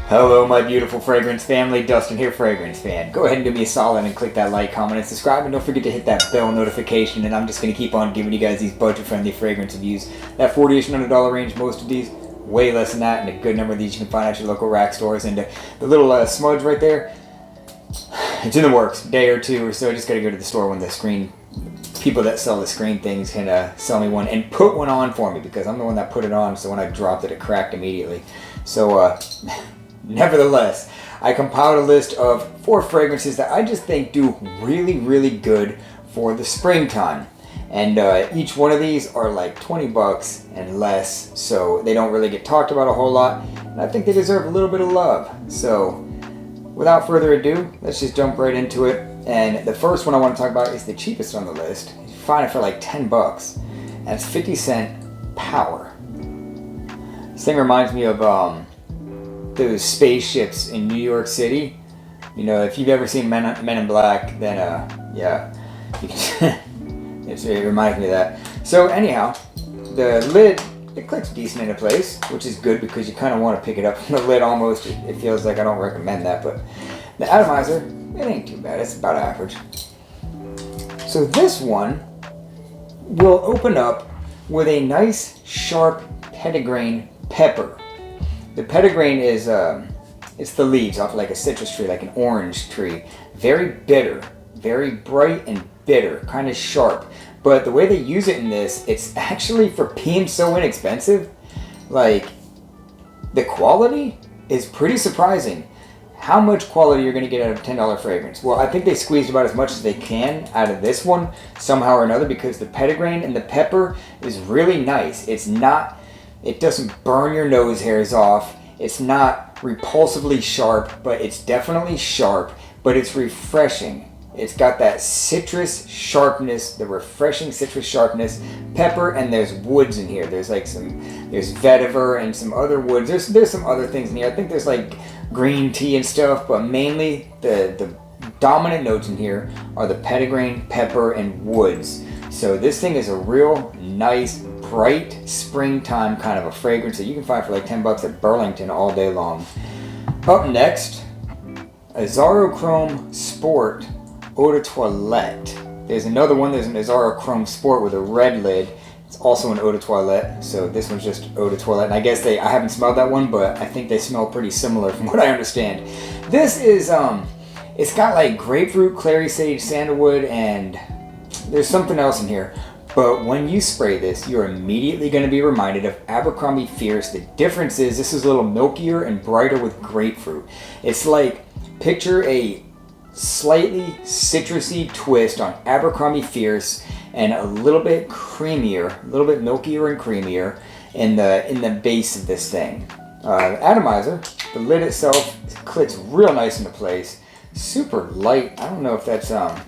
Hello my beautiful fragrance family, Dustin here, fragrance fan. Go ahead and do me a solid and click that like, comment, and subscribe, and don't forget to hit that bell notification, and I'm just going to keep on giving you guys these budget-friendly fragrance reviews. That $40-ish and $100 range, most of these, way less than that, and a good number of these you can find at your local rack stores. And the little smudge right there, it's in the works, day or two or so. I just got to go to the store when the screen, people that sell the screen things can sell me one and put one on for me, because I'm the one that put it on, so when I dropped it, it cracked immediately. So, nevertheless, I compiled a list of 4 fragrances that I just think do really, really good for the springtime. And each one of these are like 20 bucks and less, so they don't really get talked about a whole lot. And I think they deserve a little bit of love. So, without further ado, let's just jump right into it. And the first one I want to talk about is the cheapest on the list. You find it for like 10 bucks. And it's 50 Cent Power. This thing reminds me of those spaceships in New York City. You know, if you've ever seen Men in Black, then yeah, you can it reminds me of that. So anyhow, the lid, it clicks decent into place, which is good because you kind of want to pick it up from the lid almost. It feels like I don't recommend that, but the atomizer, it ain't too bad. It's about average. So this one will open up with a nice sharp petitgrain pepper. The petitgrain is it's the leaves off like a citrus tree, like an orange tree. Very bitter, very bright and bitter, kind of sharp. But the way they use it in this, it's actually, for being so inexpensive, like, the quality is pretty surprising. How much quality you're going to get out of a $10 fragrance? Well, I think they squeezed about as much as they can out of this one, somehow or another, because the petitgrain and the pepper is really nice. It's not, it doesn't burn your nose hairs off. It's not repulsively sharp, but it's definitely sharp, but it's refreshing. It's got that citrus sharpness, the refreshing citrus sharpness, pepper, and there's woods in here. There's like there's vetiver and some other woods. There's some other things in here. I think there's like green tea and stuff, but mainly the dominant notes in here are the petitgrain, pepper, and woods. So this thing is a real nice, bright springtime kind of a fragrance that you can find for like 10 bucks at Burlington all day long. Up next, Aro Chrome Sport Eau de Toilette. There's another one, there's an Aro Chrome Sport with a red lid. It's also an Eau de Toilette, so this one's just Eau de Toilette. And I guess I haven't smelled that one, but I think they smell pretty similar from what I understand. This is, it's got like grapefruit, clary sage, sandalwood, and there's something else in here. But when you spray this, you're immediately going to be reminded of Abercrombie Fierce. The difference is this is a little milkier and brighter with grapefruit. It's like, picture a slightly citrusy twist on Abercrombie Fierce and a little bit creamier, a little bit milkier and creamier in the base of this thing. The atomizer, the lid itself clicks real nice into place. Super light. I don't know if that's I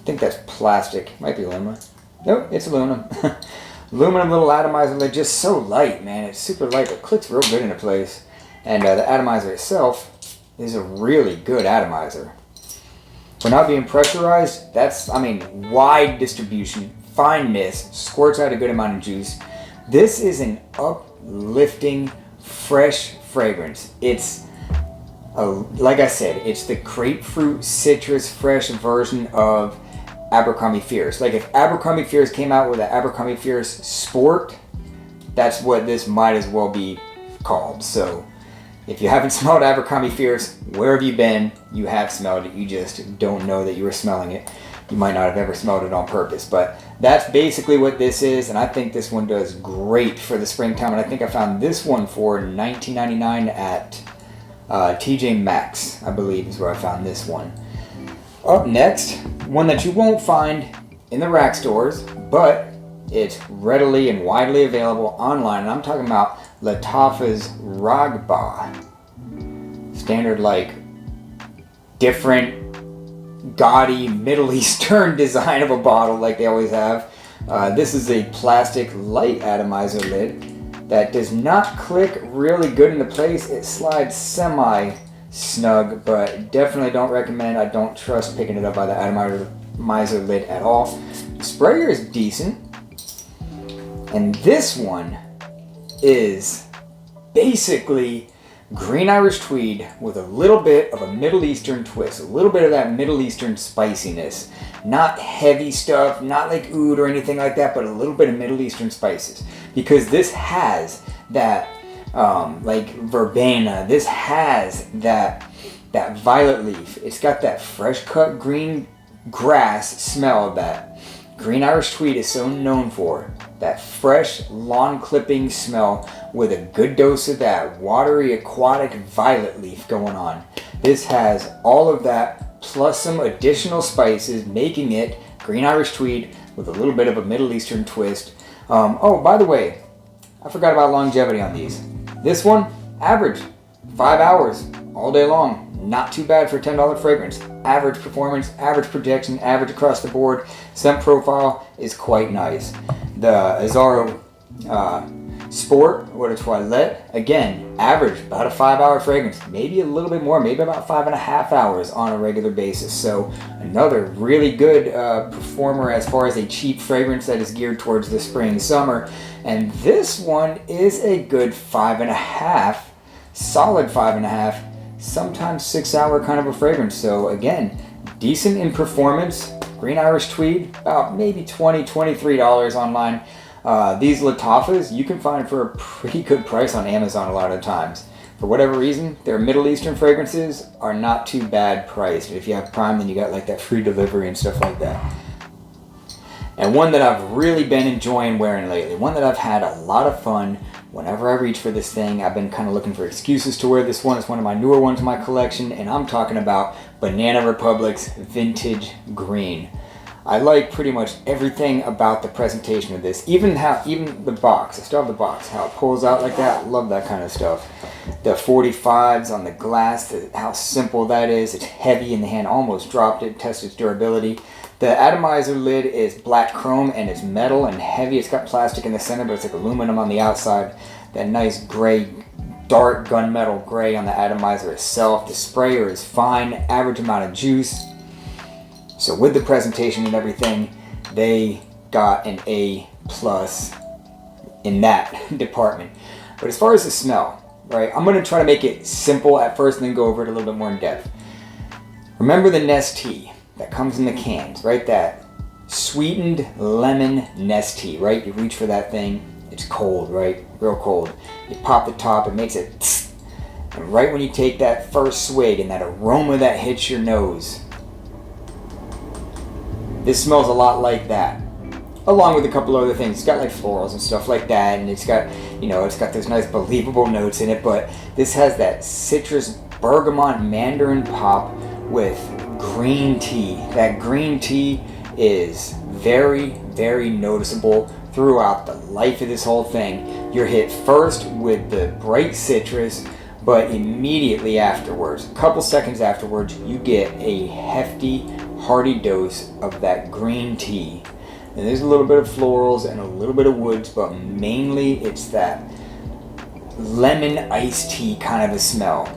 think that's plastic. Might be aluminum. Nope, it's aluminum. Aluminum little atomizer lid, just so light, man. It's super light, but clicks real good into place. And the atomizer itself is a really good atomizer. For not being pressurized, that's, I mean, wide distribution, fineness, squirts out a good amount of juice. This is an uplifting, fresh fragrance. It's, like I said, it's the grapefruit citrus fresh version of Abercrombie Fierce. Like if Abercrombie Fierce came out with an Abercrombie Fierce Sport, that's what this might as well be called. So if you haven't smelled Abercrombie Fierce, where have you been? You have smelled it. You just don't know that you were smelling it. You might not have ever smelled it on purpose. But that's basically what this is, and I think this one does great for the springtime. And I think I found this one for $19.99 at TJ Maxx, I believe is where I found this one. Up next, one that you won't find in the rack stores, but it's readily and widely available online, and I'm talking about Toilette Raghba. Standard, like, different, gaudy, Middle Eastern design of a bottle like they always have. This is a plastic light atomizer lid that does not click really good into place. It slides semi-snug, but definitely don't recommend. I don't trust picking it up by the atomizer lid at all. The sprayer is decent. And this one is basically Green Irish Tweed with a little bit of a Middle Eastern twist, a little bit of that Middle Eastern spiciness. Not heavy stuff, not like oud or anything like that, but a little bit of Middle Eastern spices. Because this has that like verbena, this has that violet leaf. It's got that fresh cut green grass smell that Green Irish Tweed is so known for. That fresh lawn clipping smell with a good dose of that watery aquatic violet leaf going on. This has all of that plus some additional spices, making it Green Irish Tweed with a little bit of a Middle Eastern twist. Oh, by the way, I forgot about longevity on these. This one, average 5 hours all day long. Not too bad for a $10 fragrance. Average performance, average projection, average across the board. Scent profile is quite nice. The Azzaro Sport or the Toilette, again, average about a 5 hour fragrance. Maybe a little bit more, maybe about 5.5 hours on a regular basis. So another really good performer as far as a cheap fragrance that is geared towards the spring, summer. And this one is a good 5.5, solid 5.5, sometimes 6 hour kind of a fragrance. So again, decent in performance. Green Irish Tweed, about maybe $20, $23 online. These Latafas you can find for a pretty good price on Amazon a lot of the times. For whatever reason, their Middle Eastern fragrances are not too bad priced. If you have Prime, then you got like that free delivery and stuff like that. And one that I've really been enjoying wearing lately, one that I've had a lot of fun. Whenever I reach for this thing, I've been kind of looking for excuses to wear this one. It's one of my newer ones in my collection, and I'm talking about Banana Republic's Vintage Green. I like pretty much everything about the presentation of this, even the box. I still have the box, how it pulls out like that. Love that kind of stuff. The 45s on the glass, how simple that is. It's heavy in the hand, almost dropped it, test its durability. The atomizer lid is black chrome and it's metal and heavy. It's got plastic in the center, but it's like aluminum on the outside. That nice gray, dark gunmetal gray on the atomizer itself. The sprayer is fine, average amount of juice. So with the presentation and everything, they got an A+ in that department. But as far as the smell, right, I'm going to try to make it simple at first and then go over it a little bit more in depth. Remember the Nestea that comes in the cans, right? That sweetened lemon Nestea, right? You reach for that thing, it's cold, right? Real cold. You pop the top, it makes it tss, and right when you take that first swig and that aroma that hits your nose, this smells a lot like that, along with a couple other things. It's got like florals and stuff like that, and it's got, you know, it's got those nice believable notes in it, but this has that citrus bergamot mandarin pop with green tea. That green tea is very, very noticeable throughout the life of this whole thing. You're hit first with the bright citrus, but immediately afterwards, a couple seconds afterwards, you get a hefty, hearty dose of that green tea. And there's a little bit of florals and a little bit of woods, but mainly it's that lemon iced tea kind of a smell.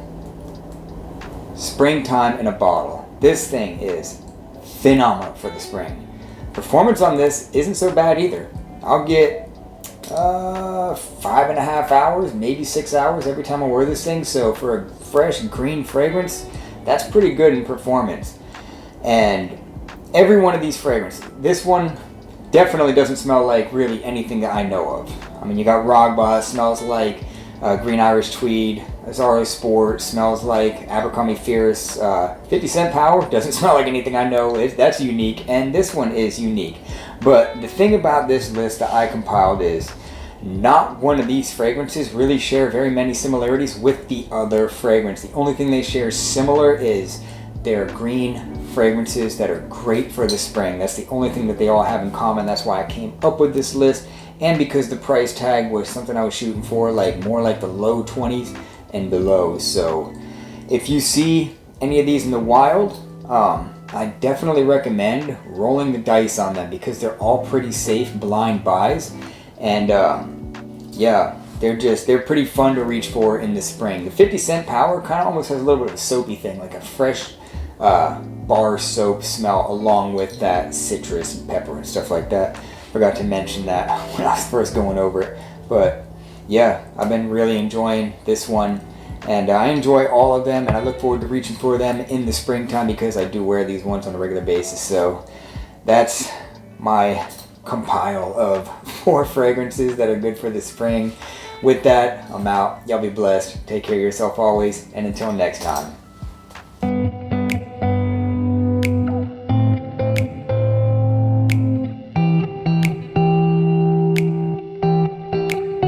Springtime in a bottle. This thing is phenomenal for the spring. Performance on this isn't so bad either. I'll get 5.5 hours, maybe 6 hours every time I wear this thing. So for a fresh green fragrance, that's pretty good in performance. And every one of these fragrances, this one definitely doesn't smell like really anything that I know of. I mean, you got Raghba, smells like Green Irish Tweed. Aro Sport smells like Abercrombie Fierce. 50 Cent Power doesn't smell like anything I know. That's unique, and this one is unique. But the thing about this list that I compiled is not one of these fragrances really share very many similarities with the other fragrance. The only thing they share similar is they're green fragrances that are great for the spring. That's the only thing that they all have in common. That's why I came up with this list, and because the price tag was something I was shooting for, like more like the low 20s and below. So if you see any of these in the wild, I definitely recommend rolling the dice on them because they're all pretty safe blind buys, and yeah, they're pretty fun to reach for in the spring. The 50 Cent Power kind of almost has a little bit of a soapy thing, like a fresh bar soap smell along with that citrus and pepper and stuff like that. Forgot to mention that when I was first going over it, but yeah, I've been really enjoying this one, And I enjoy all of them, and I look forward to reaching for them in the springtime because I do wear these ones on a regular basis. So that's my compile of 4 fragrances that are good for the spring. With that, I'm out. Y'all be blessed. Take care of yourself always, and until next time.